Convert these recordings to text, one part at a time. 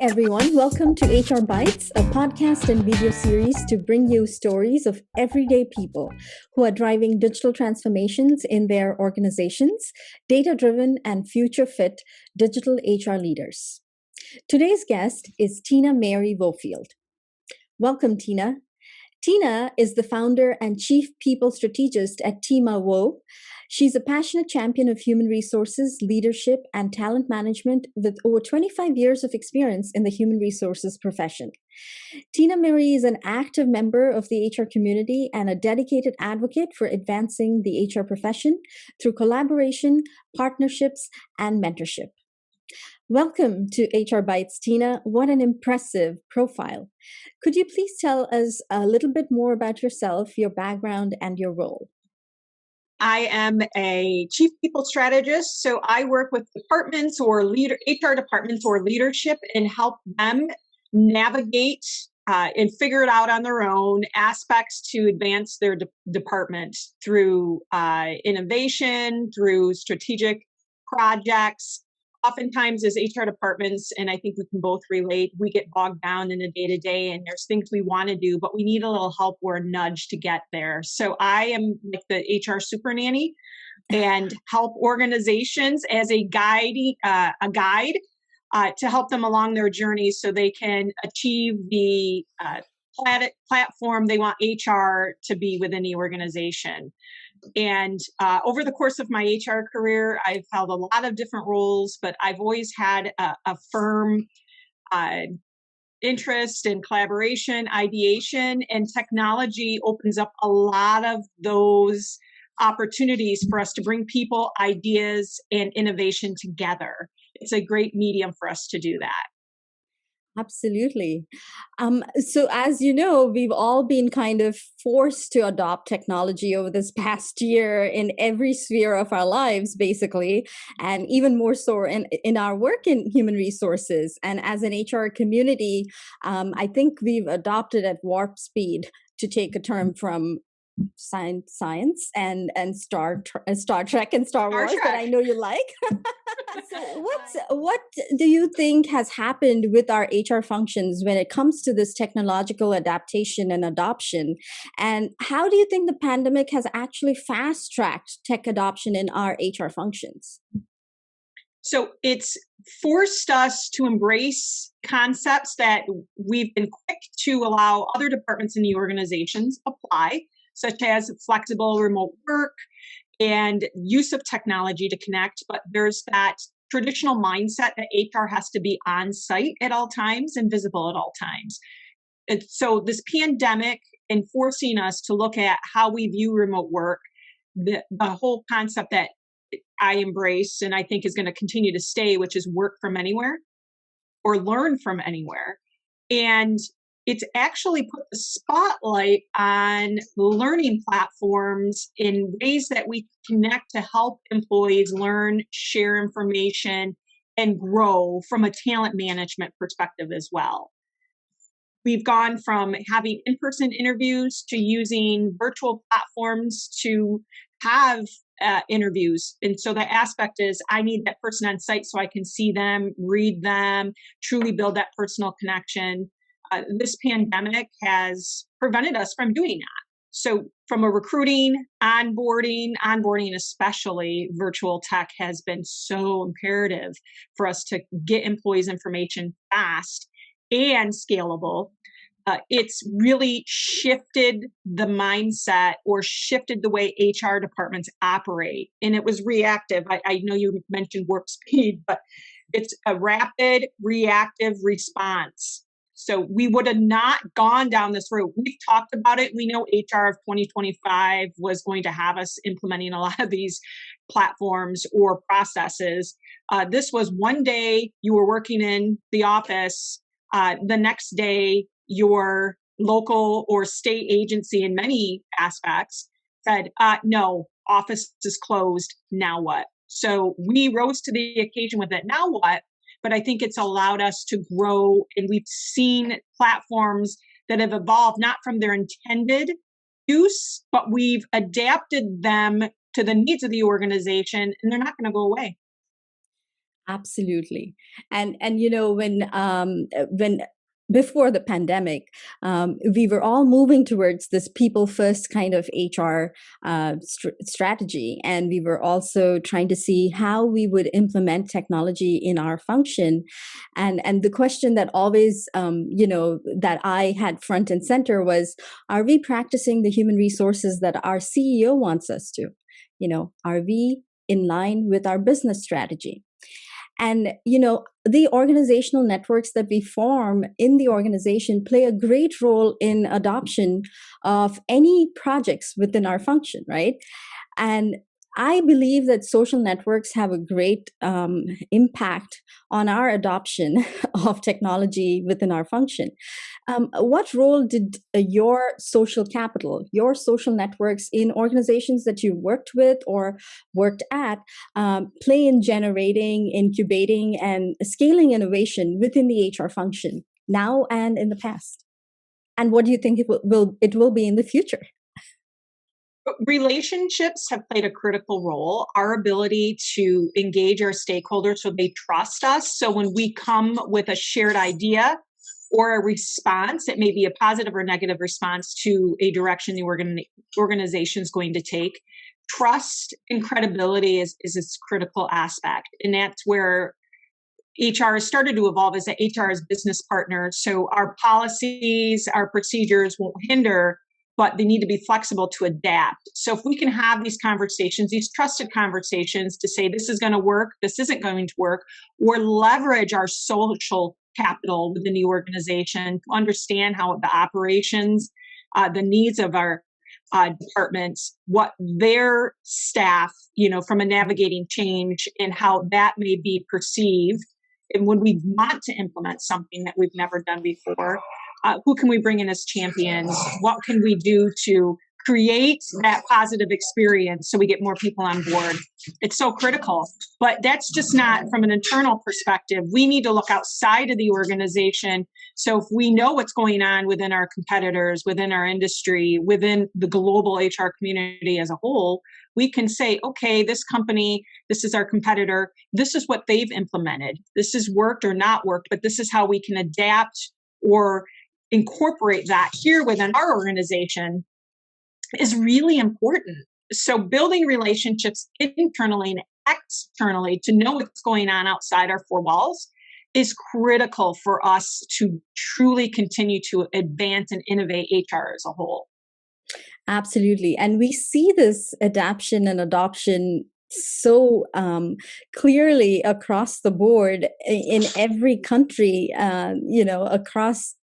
everyone. Welcome to HR Bytes, a podcast and video series to bring you stories of everyday people who are driving digital transformations in their organizations, data-driven and future-fit digital HR leaders. Today's guest is Tina Marie Wohfield. Welcome, Tina. Tina is the founder and chief people strategist at Tina Wo. She's a passionate champion of human resources, leadership, and talent management with over 25 years of experience in the human resources profession. Tina Marie is an active member of the HR community and a dedicated advocate for advancing the HR profession through collaboration, partnerships, and mentorship. Welcome to HR Bytes, Tina. What an impressive profile. Could you please tell us a little bit more about yourself, your background, and your role? I am a chief people strategist, so I work with departments or HR departments or leadership and help them navigate and figure it out on their own aspects to advance their department through innovation, through strategic projects. Oftentimes as HR departments, and I think we can both relate, we get bogged down in the day-to-day and there's things we want to do, but we need a little help or a nudge to get there. So I am like the HR super nanny and help organizations as a guide to help them along their journey so they can achieve the platform they want HR to be within the organization. And over the course of my HR career, I've held a lot of different roles, but I've always had a firm interest in collaboration, ideation, and technology opens up a lot of those opportunities for us to bring people, ideas, and innovation together. It's a great medium for us to do that. Absolutely. So as you know, we've all been kind of forced to adopt technology over this past year in every sphere of our lives, basically, and even more so in our work in human resources. And as an HR community, I think we've adopted at warp speed, to take a term from science and Star Trek and Star Wars that I know you like. So what do you think has happened with our HR functions when it comes to this technological adaptation and adoption? And how do you think the pandemic has actually fast-tracked tech adoption in our HR functions? So it's forced us to embrace concepts that we've been quick to allow other departments in the organizations apply, such as flexible remote work and use of technology to connect. But there's that traditional mindset that HR has to be on site at all times and visible at all times. And so this pandemic and forcing us to look at how we view remote work, the whole concept that I embrace and I think is going to continue to stay, which is work from anywhere or learn from anywhere. And it's actually put the spotlight on learning platforms in ways that we connect to help employees learn, share information, and grow from a talent management perspective as well. We've gone from having in-person interviews to using virtual platforms to have interviews. And so the aspect is I need that person on site so I can see them, read them, truly build that personal connection. This pandemic has prevented us from doing that. So from a recruiting, onboarding especially, virtual tech has been so imperative for us to get employees information fast and scalable. It's really shifted the mindset or shifted the way HR departments operate. And it was reactive. I know you mentioned warp speed, but it's a rapid reactive response. So we would have not gone down this road. We've talked about it. We know HR of 2025 was going to have us implementing a lot of these platforms or processes. This was one day you were working in the office. The next day, your local or state agency in many aspects said, no, office is closed. Now what? So we rose to the occasion with it. Now what? But I think it's allowed us to grow, and we've seen platforms that have evolved not from their intended use, but we've adapted them to the needs of the organization, and they're not going to go away. Absolutely. And when before the pandemic, we were all moving towards this people first kind of HR strategy, and we were also trying to see how we would implement technology in our function. And the question that always that I had front and center was, are we practicing the human resources that our CEO wants us to? Are we in line with our business strategy? And, the organizational networks that we form in the organization play a great role in adoption of any projects within our function, right? And I believe that social networks have a great impact on our adoption of technology within our function. What role did your social capital, your social networks in organizations that you worked with or worked at, play in generating, incubating, and scaling innovation within the HR function now and in the past? And what do you think it will be in the future? Relationships have played a critical role. Our ability to engage our stakeholders so they trust us. So when we come with a shared idea or a response, it may be a positive or negative response to a direction the organization is going to take. Trust and credibility is its critical aspect. And that's where HR has started to evolve as HR as business partners. So our policies, our procedures won't hinder, but they need to be flexible to adapt. So if we can have these conversations, these trusted conversations to say this is going to work, this isn't going to work, or leverage our social capital within the organization to understand how the operations, the needs of our departments, what their staff, from a navigating change and how that may be perceived. And when we want to implement something that we've never done before, who can we bring in as champions? What can we do to create that positive experience so we get more people on board? It's so critical. But that's just not from an internal perspective. We need to look outside of the organization. So if we know what's going on within our competitors, within our industry, within the global HR community as a whole, we can say, okay, this company, this is our competitor, this is what they've implemented. This has worked or not worked, but this is how we can adapt or incorporate that here within our organization is really important. So building relationships internally and externally to know what's going on outside our four walls is critical for us to truly continue to advance and innovate HR as a whole. Absolutely. And we see this adaption and adoption so clearly across the board in every country, across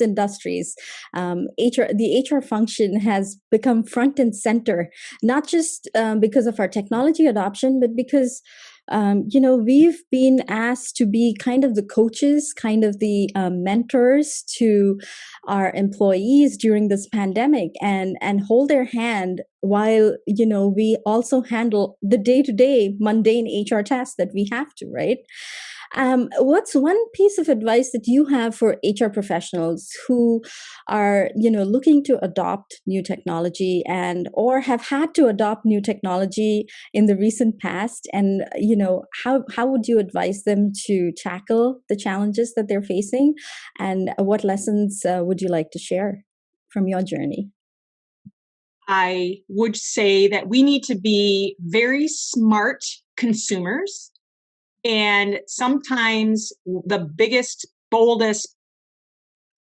industries. The HR function has become front and center, not just because of our technology adoption, but because we've been asked to be kind of the coaches, kind of the mentors to our employees during this pandemic, and hold their hand while we also handle the day-to-day mundane HR tasks that we have to, right? What's one piece of advice that you have for HR professionals who are, looking to adopt new technology and or have had to adopt new technology in the recent past? And, how would you advise them to tackle the challenges that they're facing? And what lessons would you like to share from your journey? I would say that we need to be very smart consumers. And sometimes the biggest, boldest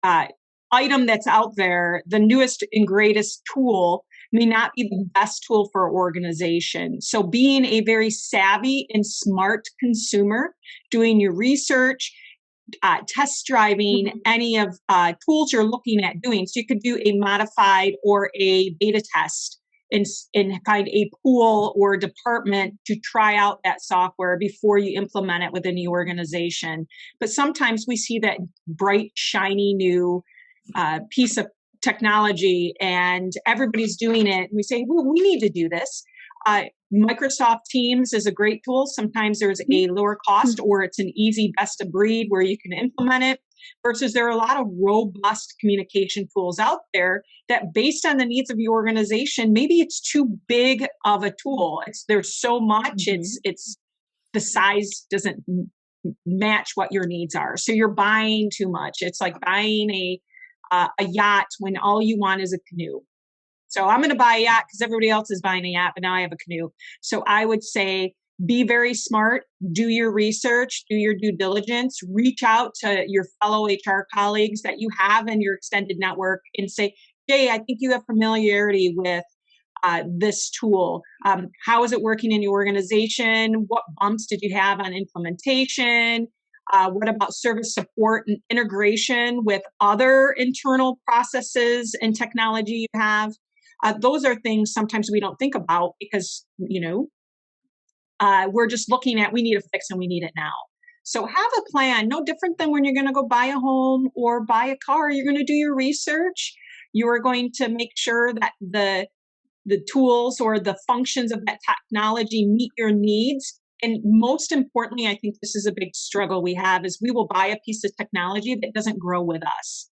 item that's out there, the newest and greatest tool, may not be the best tool for an organization. So being a very savvy and smart consumer, doing your research, test driving any of tools you're looking at doing. So you could do a modified or a beta test and find a pool or department to try out that software before you implement it within the organization. But sometimes we see that bright, shiny new piece of technology and everybody's doing it. And we say, well, we need to do this. Microsoft Teams is a great tool. Sometimes there's a lower cost or it's an easy best of breed where you can implement it, versus there are a lot of robust communication tools out there that, based on the needs of your organization, maybe it's too big of a tool. There's so much, it's the size doesn't match what your needs are. So you're buying too much. It's like buying a yacht when all you want is a canoe. So I'm going to buy a yacht because everybody else is buying a yacht, but now I have a canoe. So I would say be very smart, do your research, do your due diligence, reach out to your fellow HR colleagues that you have in your extended network and say, hey, I think you have familiarity with this tool. How is it working in your organization? What bumps did you have on implementation? What about service support and integration with other internal processes and technology you have? Those are things sometimes we don't think about because, we're just looking at, we need a fix and we need it now. So have a plan, no different than when you're going to go buy a home or buy a car. You're going to do your research. You are going to make sure that the tools or the functions of that technology meet your needs. And most importantly, I think this is a big struggle we have, is we will buy a piece of technology that doesn't grow with us.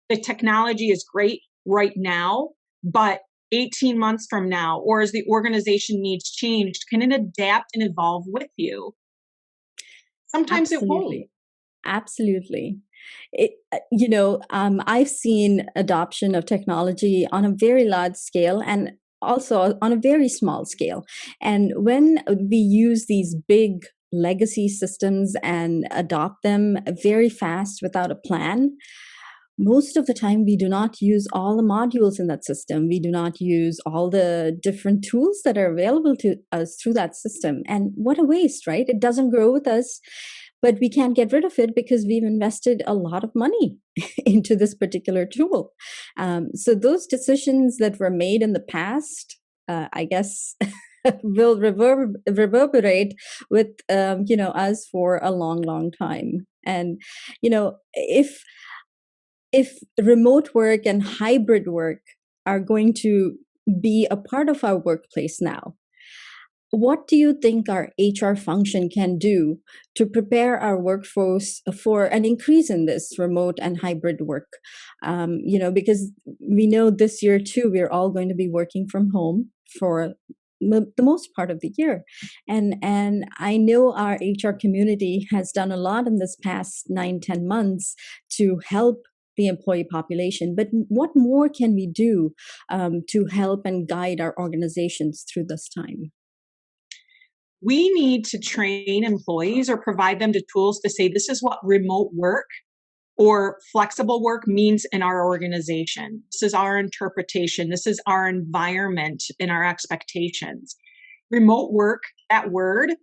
The technology is great right now, but 18 months from now, or as the organization needs changed, can it adapt and evolve with you? Sometimes it won't. Absolutely. I've seen adoption of technology on a very large scale and also on a very small scale. And when we use these big legacy systems and adopt them very fast without a plan, most of the time we do not use all the modules in that system. We do not use all the different tools that are available to us through that system. And what a waste, right? It doesn't grow with us, but we can't get rid of it because we've invested a lot of money into this particular tool. So those decisions that were made in the past, I guess, will reverberate with us for a long, long time. And if remote work and hybrid work are going to be a part of our workplace now, what do you think our HR function can do to prepare our workforce for an increase in this remote and hybrid work? Because we know this year too, we're all going to be working from home for the most part of the year. And I know our HR community has done a lot in this past 9-10 months to help the employee population. But what more can we do to help and guide our organizations through this time? We need to train employees or provide them the tools to say, this is what remote work or flexible work means in our organization. This is our interpretation. This is our environment and our expectations. Remote work, that word,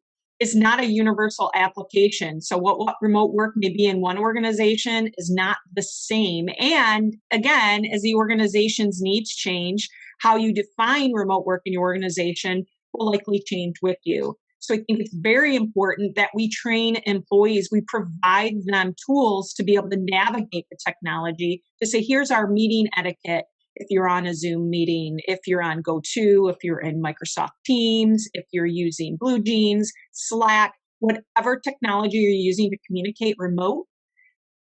is not a universal application. So what remote work may be in one organization is not the same. And again, as the organization's needs change, how you define remote work in your organization will likely change with you. So I think it's very important that we train employees, we provide them tools to be able to navigate the technology, to say, here's our meeting etiquette. If you're on a Zoom meeting, if you're on GoTo, if you're in Microsoft Teams, if you're using Blue Jeans, Slack, whatever technology you're using to communicate remote,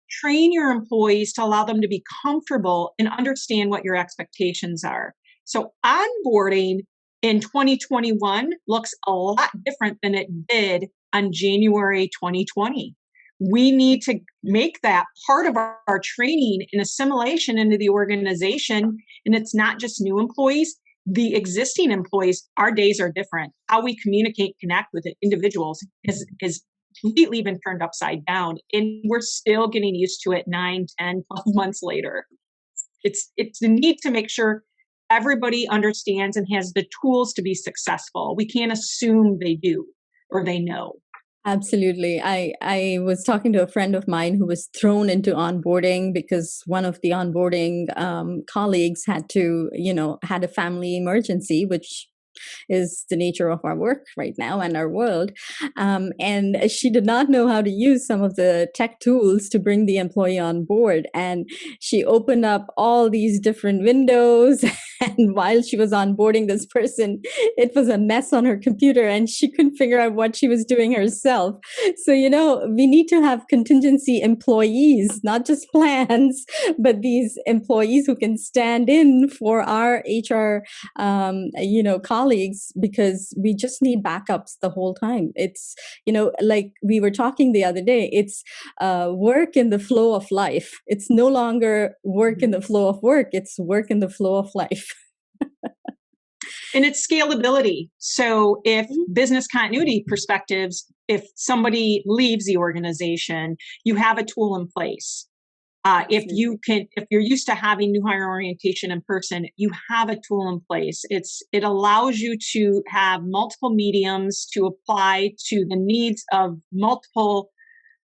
train your employees to allow them to be comfortable and understand what your expectations are. So onboarding in 2021 looks a lot different than it did on January 2020. We need to make that part of our training and assimilation into the organization. And it's not just new employees, the existing employees, our days are different. How we communicate, connect with individuals is completely been turned upside down. And we're still getting used to it 9, 10, 12 months later. It's the need to make sure everybody understands and has the tools to be successful. We can't assume they do or they know. Absolutely. I was talking to a friend of mine who was thrown into onboarding because one of the onboarding colleagues had a family emergency, which is the nature of our work right now and our world. And she did not know how to use some of the tech tools to bring the employee on board. And she opened up all these different windows. And while she was onboarding this person, it was a mess on her computer and she couldn't figure out what she was doing herself. So, we need to have contingency employees, not just plans, but these employees who can stand in for our HR, colleagues colleagues because we just need backups the whole time. It's, like we were talking the other day, it's work in the flow of life. It's no longer work in the flow of work, it's work in the flow of life. And it's scalability. So if business continuity perspectives, if somebody leaves the organization, you have a tool in place. If you're used to having new hire orientation in person, you have a tool in place. It allows you to have multiple mediums to apply to the needs of multiple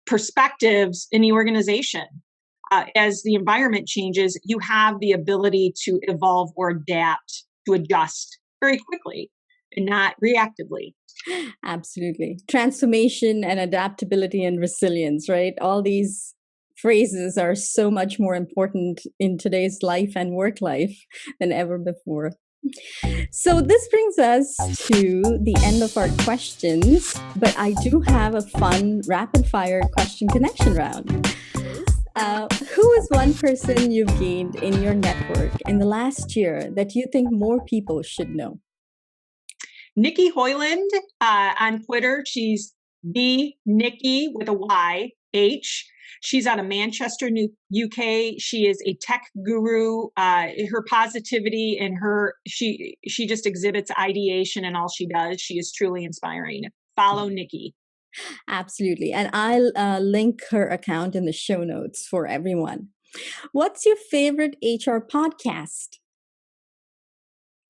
perspectives in the organization. As the environment changes, you have the ability to evolve or adapt, to adjust very quickly and not reactively. Absolutely. Transformation and adaptability and resilience, right? All these phrases are so much more important in today's life and work life than ever before. So this brings us to the end of our questions, but I do have a fun rapid fire question connection round. Who is one person you've gained in your network in the last year that you think more people should know? Nikki Hoyland on Twitter. She's the Nikki with a Y, H. She's out of Manchester, UK. She is a tech guru. Her positivity and she just exhibits ideation in all she does. She is truly inspiring. Follow Nikki. Absolutely. And I'll link her account in the show notes for everyone. What's your favorite HR podcast?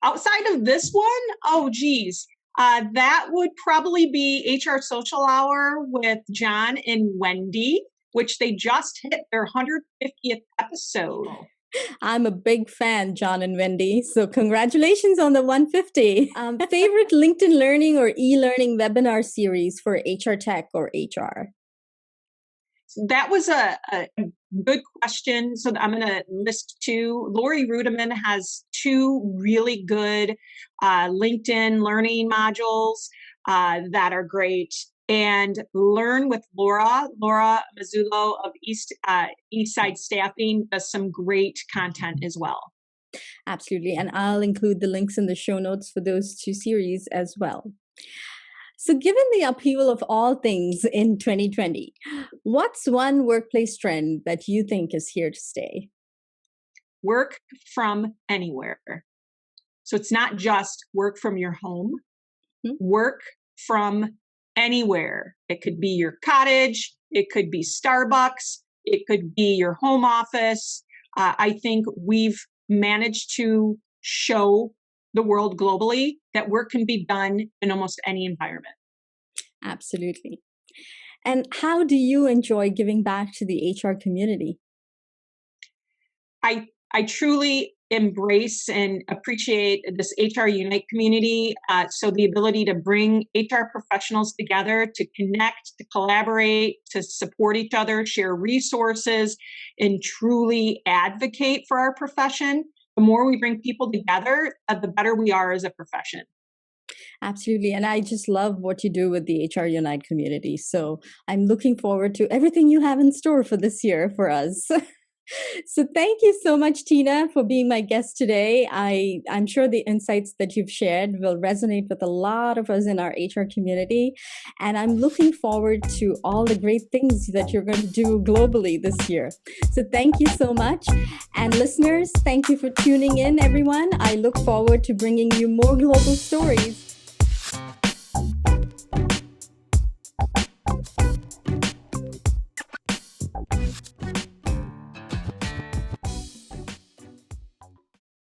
Outside of this one, oh, geez. That would probably be HR Social Hour with John and Wendy, which they just hit their 150th episode. I'm a big fan, John and Wendy. So congratulations on the 150. Favorite LinkedIn Learning or e-learning webinar series for HR Tech or HR? That was a good question. So I'm going to list two. Lori Rudiman has two really good LinkedIn learning modules that are great. And Learn with Laura Mazzullo of Eastside Staffing does some great content as well. Absolutely. And I'll include the links in the show notes for those two series as well. So given the upheaval of all things in 2020, what's one workplace trend that you think is here to stay? Work from anywhere. So it's not just work from your home, work from anywhere. It could be your cottage, it could be Starbucks, it could be your home office. I think we've managed to show the world globally that work can be done in almost any environment. Absolutely. And how do you enjoy giving back to the HR community? I truly embrace and appreciate this HR Unite community. So the ability to bring HR professionals together, to connect, to collaborate, to support each other, share resources, and truly advocate for our profession. The more we bring people together, the better we are as a profession. Absolutely. And I just love what you do with the HR Unite community. So I'm looking forward to everything you have in store for this year for us. So thank you so much, Tina, for being my guest today. I'm sure the insights that you've shared will resonate with a lot of us in our HR community. And I'm looking forward to all the great things that you're going to do globally this year. So thank you so much. And listeners, thank you for tuning in, everyone. I look forward to bringing you more global stories.